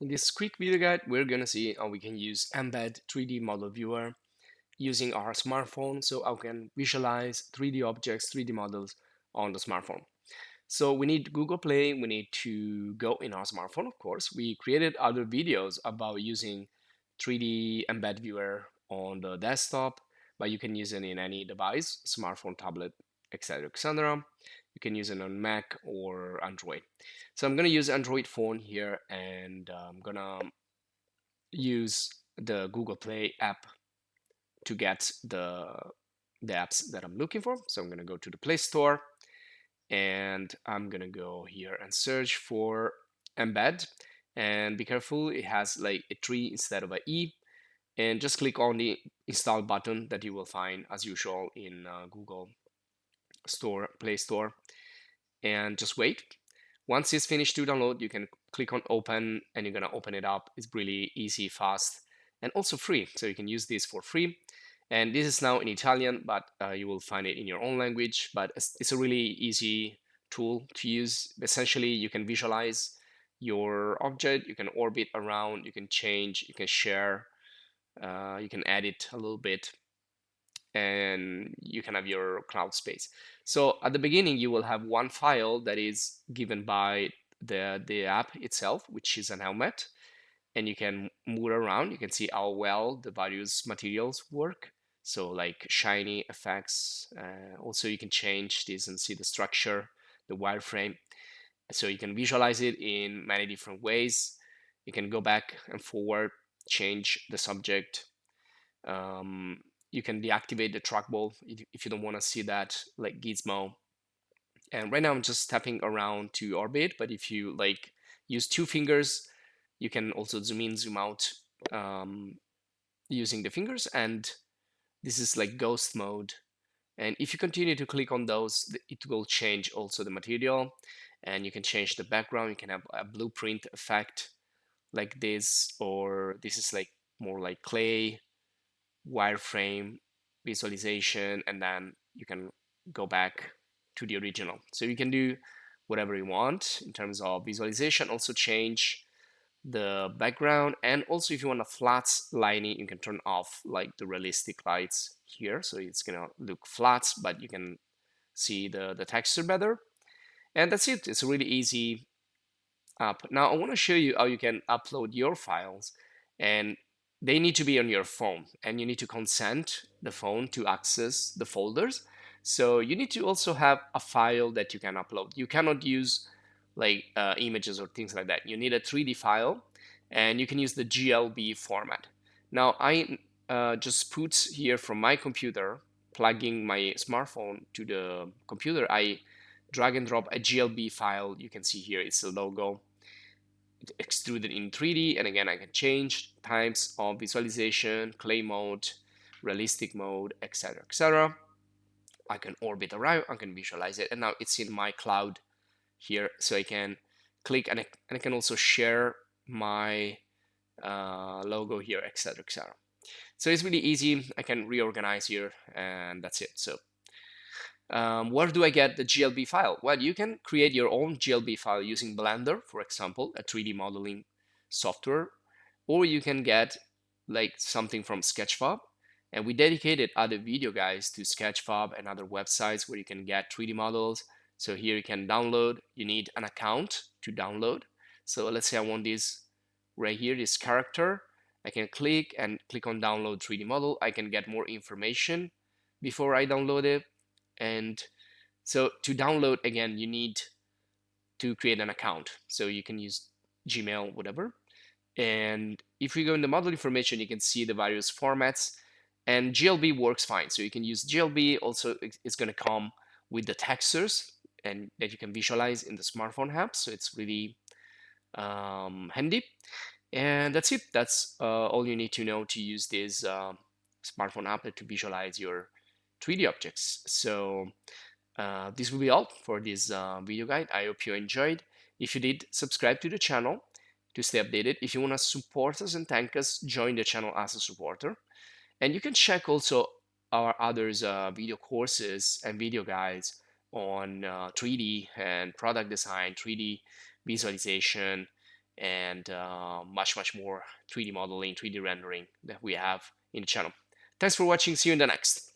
In this quick video guide, we're going to see how we can use Emb3d model viewer using our smartphone so I can visualize 3D objects, 3D models on the smartphone. So we need Google Play, we need to go in our smartphone, of course. We created other videos about using 3D embed viewer on the desktop, but you can use it in any device, smartphone, tablet, etc., etc. You can use it on Mac or Android. So I'm going to use Android phone here, and I'm going to use the Google Play app to get the apps that I'm looking for. So I'm going to go to the Play Store, and I'm going to go here and search for embed. And be careful, it has like a 3 instead of a E. And just click on the install button that you will find as usual in Google Store, Play Store, and just wait. Once it's finished to download, you can click on open, and you're going to open it up. It's really easy, fast, and also free. So you can use this for free. And this is now in Italian, but you will find it in your own language. But it's a really easy tool to use. Essentially, you can visualize your object, you can orbit around, you can change, you can share, you can edit a little bit, and you can have your cloud space. So at the beginning, you will have one file that is given by the app itself, which is an helmet, and you can move around. You can see how well the various materials work. So like shiny effects. Also, you can change this and see the structure, the wireframe. So you can visualize it in many different ways. You can go back and forward, change the subject. Um, you can deactivate the trackball if you don't want to see that like gizmo. And right now I'm just tapping around to orbit, but if you like use two fingers, you can also zoom in, zoom out um, using the fingers. And this is like ghost mode. And if you continue to click on those, it will change also the material. And you can change the background. You can have a blueprint effect like this, or this is like more like clay wireframe visualization, and then you can go back to the original. So you can do whatever you want in terms of visualization, also change the background, and also if you want a flat lining, you can turn off like the realistic lights here, so it's gonna look flat, but you can see the texture better. And that's it. It's a really easy app. Now I want to show you how you can upload your files, and they need to be on your phone, and you need to consent the phone to access the folders. So you need to also have a file that you can upload. You cannot use like images or things like that. You need a 3D file, and you can use the GLB format. Now I just put here from my computer, plugging my smartphone to the computer, I drag and drop a GLB file. You can see here it's a logo extruded in 3D, and again I can change types of visualization, clay mode, realistic mode, etc., etc. I can orbit around, I can visualize it, and now it's in my cloud here, so I can click, and I can also share my logo here, etc., etc. So it's really easy. I can reorganize here, and that's it. So where do I get the GLB file? Well, you can create your own GLB file using Blender, for example, a 3D modeling software, or you can get like something from Sketchfab. And we dedicated other video guides to Sketchfab and other websites where you can get 3D models. So here you can download. You need an account to download. So let's say I want this right here, this character. I can click on download 3D model. I can get more information before I download it. And so to download, again, you need to create an account. So you can use Gmail, whatever. And if we go in the model information, you can see the various formats. And GLB works fine. So you can use GLB. Also, it's going to come with the textures and that you can visualize in the smartphone app. So it's really handy. And that's it. That's all you need to know to use this smartphone app to visualize your 3D objects. So this will be all for this video guide. I hope you enjoyed. If you did, subscribe to the channel to stay updated. If you want to support us and thank us, join the channel as a supporter. And you can check also our others video courses and video guides on 3D and product design, 3D visualization, and much more 3D modeling, 3D rendering that we have in the channel. Thanks for watching. See you in the next.